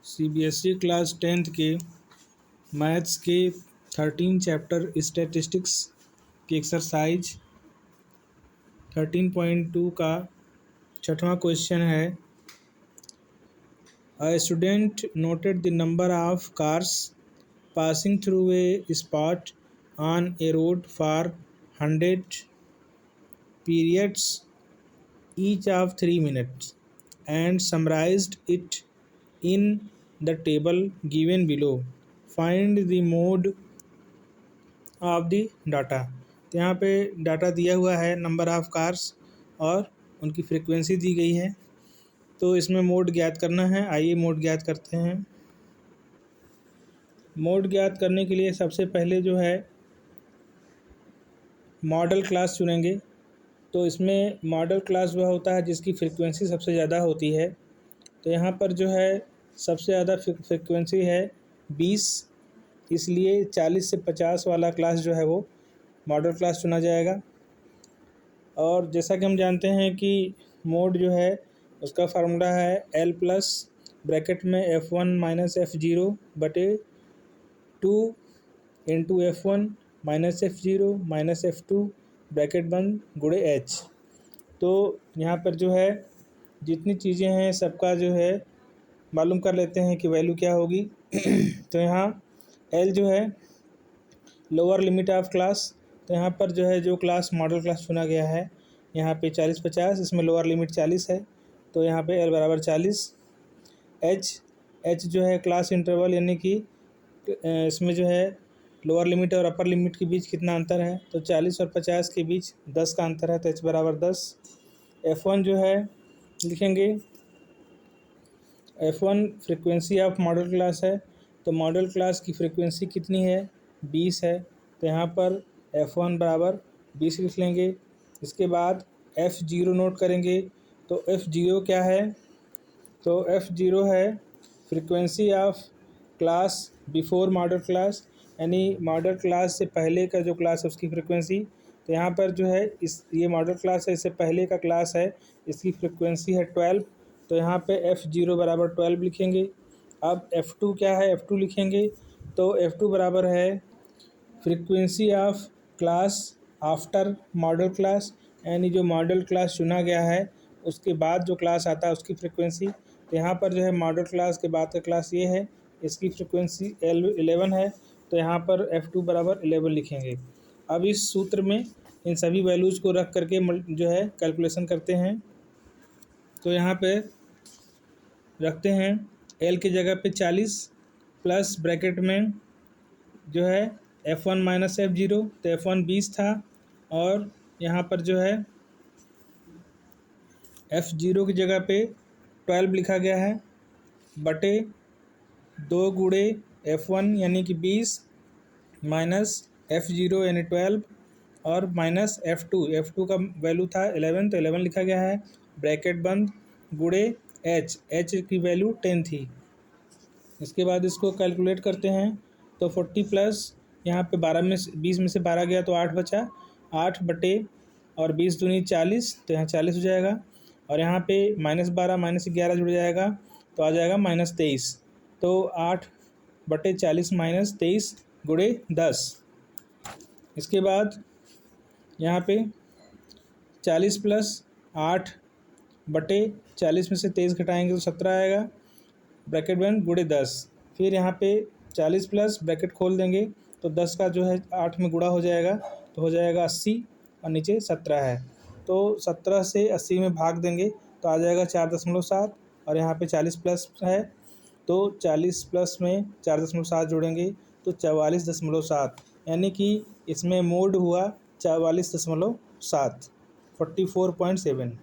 CBSE class 10th के maths के 13 chapter statistics की एक्सरसाइज 13.2 का 6वां क्वेश्चन है। A student noted the number of cars passing through a spot on a road for 100 periods each of 3 minutes and summarized it in the table given below. Find the mode of the data। तो यहाँ पे data दिया हुआ है, number of cars और उनकी frequency दी गई है। तो इसमें मोड ज्ञात करना है। आइए मोड ज्ञात करते हैं। मोड ज्ञात करने के लिए सबसे पहले जो है मॉडल क्लास चुनेंगे। तो इसमें मॉडल क्लास वह होता है जिसकी फ्रीक्वेंसी सबसे ज़्यादा होती है। तो यहाँ पर जो है सबसे ज़्यादा फ्रीक्वेंसी है 20, इसलिए 40 से 50 वाला क्लास जो है वो मॉडल क्लास चुना जाएगा। और जैसा कि हम जानते हैं कि मोड जो है उसका फार्मूला है L प्लस ब्रैकेट में F1 माइनस F0 बटे 2 into F1 minus F0 minus F2 bracket बंद गुणे H। तो यहाँ पर जो है जितनी चीज़ें हैं सबका जो है मालूम कर लेते हैं कि वैल्यू क्या होगी। तो यहाँ L जो है लोअर लिमिट ऑफ क्लास। तो यहाँ पर जो है जो क्लास मॉडल क्लास चुना गया है यहाँ पे 40-50, इसमें लोअर लिमिट 40 है। तो यहाँ पे L बराबर 40। H जो है क्लास इंटरवल, यानी कि इसमें जो है लोअर लिमिट और अपर लिमिट के बीच कितना अंतर है। तो 40 और 50 के बीच 10 का अंतर है, तो H बराबर 10। F1 जो है लिखेंगे, F1 frequency of model class है। तो मॉडल क्लास की फ्रीक्वेंसी कितनी है, 20 है। तो यहाँ पर F1 बराबर 20 लिख लेंगे। इसके बाद F0 नोट करेंगे। तो F0 क्या है, तो F0 है frequency of class before model class, यानी मॉडल क्लास से पहले का जो क्लास है उसकी फ्रीक्वेंसी। तो यहाँ पर जो है ये मॉडल क्लास है, इससे पहले का क्लास है, इसकी फ्रीक्वेंसी है 12। तो यहाँ पे F0 बराबर 12 लिखेंगे। अब F2 क्या है, F2 लिखेंगे। तो F2 बराबर है frequency of class after model class, यानी जो मॉडल क्लास चुना गया है उसके बाद जो क्लास आता है उसकी फ्रीक्वेंसी। तो यहाँ पर जो है मॉडल क्लास के बाद का क्लास ये है, इसकी फ्रीक्वेंसी 11 है। तो यहाँ पर F2 बराबर 11 लिखेंगे। अब इस सूत्र में इन सभी वैल्यूज़ को रख करके जो है कैलकुलेशन करते हैं। तो यहाँ पे रखते हैं L की जगह पे 40 प्लस ब्रैकेट में जो है F1 माइनस F0। तो F1 20 था और यहाँ पर जो है F0 की जगह पे 12 लिखा गया है बटे 2 गुणे F1 यानी कि 20 माइनस F0 यानी 12 और माइनस F2 का वैल्यू था 11, तो 11 लिखा गया है ब्रैकेट बंद गुणे H की वैल्यू 10 थी। इसके बाद इसको कैलकुलेट करते हैं। तो 40 प्लस यहाँ पे 20 में से 12 गया तो 8 बचा, 8 बटे और 20 दूनी 40, तो यहाँ 40 हो जाएगा। और यहाँ पे -12 -11 जुड़ जाएगा तो आ जाएगा -23। तो 8 बटे 40 -23 गुणे 10। इसके बाद यहाँ पे 40 प्लस 8 बटे 40 में से 23 घटाएंगे तो 17 आएगा ब्रैकेट बंद गुणे 10। फिर यहाँ पे 40 प्लस ब्रैकेट खोल देंगे तो 10 का जो है 8 में गुणा हो जाएगा, तो हो जाएगा 80 और नीचे 17 है। तो 17 से 80 में भाग देंगे तो आ जाएगा 4.7। और यहाँ पे 40 प्लस है तो 40 प्लस में 4.7 जोड़ेंगे तो 44.7, यानी कि इसमें मोड हुआ 44.7 44.7।